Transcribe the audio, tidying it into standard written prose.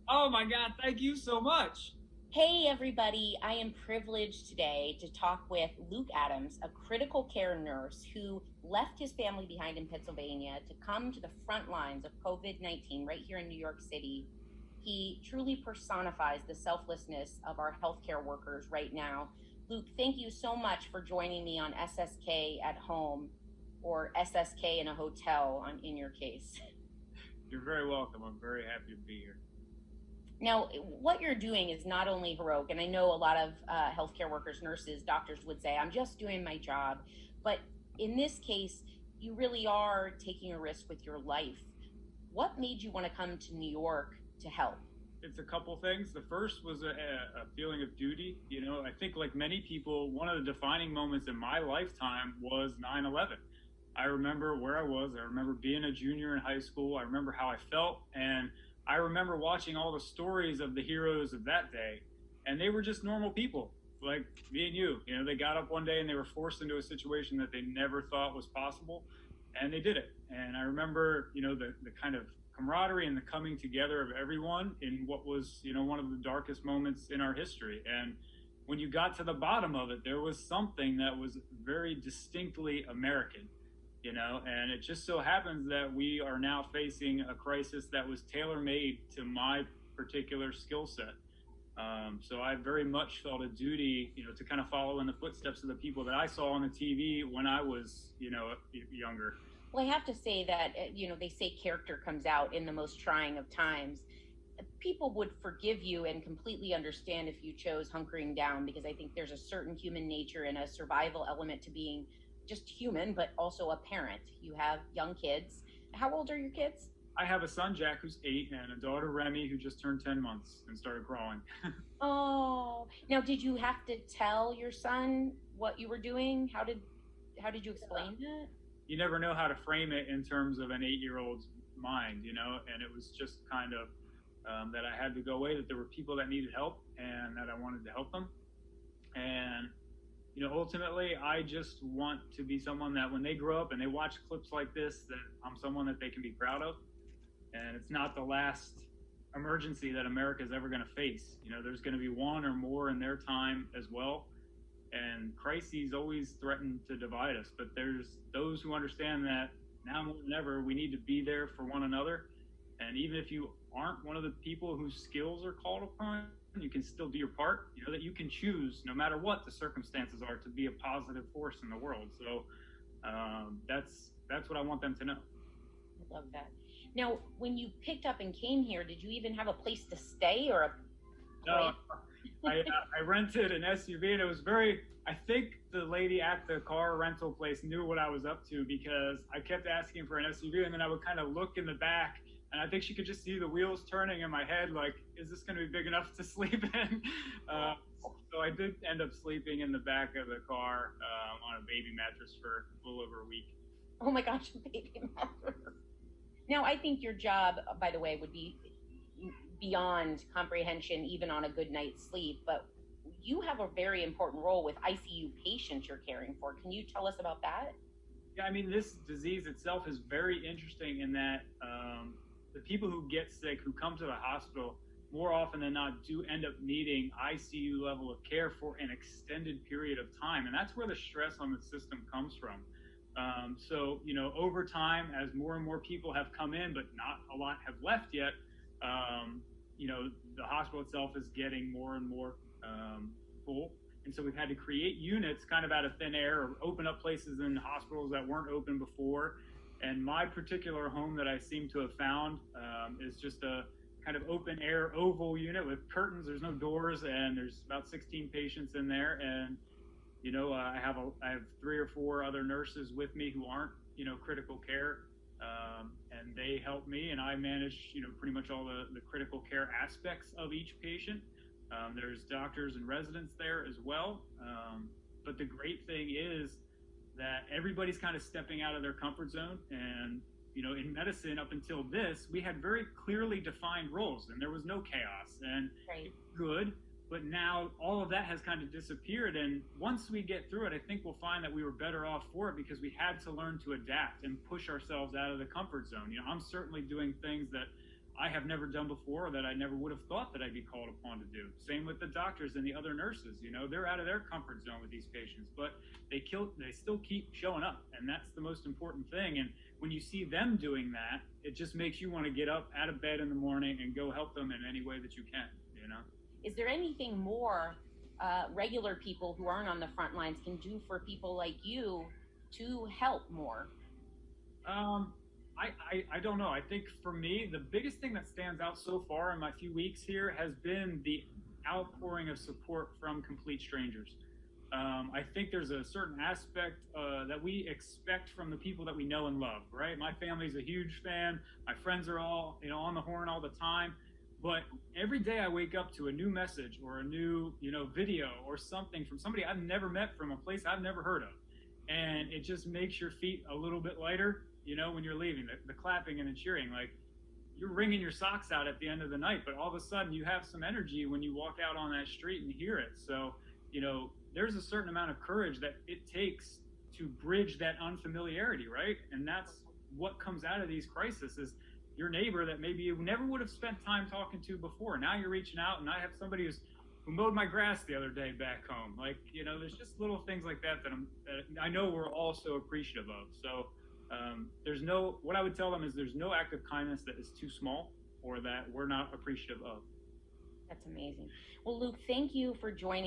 Oh my God, thank you so much. Hey, everybody. I am privileged today to talk with Luke Adams, a critical care nurse who left his family behind in Pennsylvania to come to the front lines of COVID 19 right here in New York City. He truly personifies the selflessness of our healthcare workers right now. Luke, thank you so much for joining me on SSK at home or SSK in a hotel in your case. You're very welcome. I'm very happy to be here. Now, what you're doing is not only heroic, and I know a lot of healthcare workers, nurses, doctors would say, I'm just doing my job. But in this case, you really are taking a risk with your life. What made you want to come to New York to help? It's a couple things. The first was a feeling of duty. I think like many people, one of the defining moments in my lifetime was 9/11. I remember where I was. I remember being a junior in high school. I remember how I felt. And I remember watching all the stories of the heroes of that day. And they were just normal people like me and you. They got up one day and they were forced into a situation that they never thought was possible. And they did it. And I remember, the kind of camaraderie and the coming together of everyone in what was, one of the darkest moments in our history. And when you got to the bottom of it, there was something that was very distinctly American, and it just so happens that we are now facing a crisis that was tailor made to my particular skill set. So I very much felt a duty, to kind of follow in the footsteps of the people that I saw on the TV when I was, younger. Well, I have to say that, they say character comes out in the most trying of times. People would forgive you and completely understand if you chose hunkering down because I think there's a certain human nature and a survival element to being just human, but also a parent. You have young kids. How old are your kids? I have a son, Jack, who's 8, and a daughter, Remy, who just turned 10 months and started growing. Oh, now did you have to tell your son what you were doing? How did you explain that? You never know how to frame it in terms of an 8-year-old's mind, and it was just kind of that I had to go away, that there were people that needed help and that I wanted to help them. And ultimately, I just want to be someone that when they grow up and they watch clips like this, that I'm someone that they can be proud of. And it's not the last emergency that America is ever going to face. There's going to be one or more in their time as well. And crises always threaten to divide us, but there's those who understand that now more than ever, we need to be there for one another. And even if you aren't one of the people whose skills are called upon, you can still do your part. That you can choose, no matter what the circumstances are, to be a positive force in the world. So that's what I want them to know. I love that. Now, when you picked up and came here, did you even have a place to stay or a No, place? I rented an SUV, and it was very. I think the lady at the car rental place knew what I was up to because I kept asking for an SUV, and then I would kind of look in the back, and I think she could just see the wheels turning in my head. Like, is this going to be big enough to sleep in? Uh, so I did end up sleeping in the back of the car on a baby mattress for a little over a week. Oh my gosh, baby mattress. Now, I think your job, by the way, would be beyond comprehension, even on a good night's sleep. But you have a very important role with ICU patients you're caring for. Can you tell us about that? Yeah, I mean, this disease itself is very interesting in that the people who get sick, who come to the hospital, more often than not, do end up needing ICU level of care for an extended period of time. And that's where the stress on the system comes from. So, over time, as more and more people have come in, but not a lot have left yet, the hospital itself is getting more and more full. And so we've had to create units kind of out of thin air or open up places in hospitals that weren't open before. And my particular home that I seem to have found is just a kind of open air oval unit with curtains. There's no doors, and there's about 16 patients in there. And I have 3 or 4 other nurses with me who aren't critical care, and they help me, and I manage pretty much all the critical care aspects of each patient. There's doctors and residents there as well. But the great thing is that everybody's kind of stepping out of their comfort zone. And, in medicine, up until this, we had very clearly defined roles and there was no chaos and Right. good. But now all of that has kind of disappeared. And once we get through it, I think we'll find that we were better off for it because we had to learn to adapt and push ourselves out of the comfort zone. I'm certainly doing things that I have never done before, that I never would have thought that I'd be called upon to do. Same with the doctors and the other nurses. You know, they're out of their comfort zone with these patients, but they still keep showing up, and that's the most important thing. And when you see them doing that, it just makes you want to get up out of bed in the morning and go help them in any way that you can. You know, is there anything more regular people who aren't on the front lines can do for people like you to help more? I don't know. I think for me, the biggest thing that stands out so far in my few weeks here has been the outpouring of support from complete strangers. I think there's a certain aspect that we expect from the people that we know and love, right? My family's a huge fan. My friends are all, you know, on the horn all the time. But every day I wake up to a new message or a new, you know, video or something from somebody I've never met, from a place I've never heard of. And it just makes your feet a little bit lighter, you know, when you're leaving. The clapping and the cheering, like, you're wringing your socks out at the end of the night, but all of a sudden you have some energy when you walk out on that street and hear it. So, you know, there's a certain amount of courage that it takes to bridge that unfamiliarity, right? And that's what comes out of these crises, is your neighbor that maybe you never would have spent time talking to before. Now you're reaching out, and I have somebody who mowed my grass the other day back home. Like, you know, there's just little things like that that I know we're all so appreciative of. So what I would tell them is there's no act of kindness that is too small or that we're not appreciative of. That's amazing. Well, Luke, thank you for joining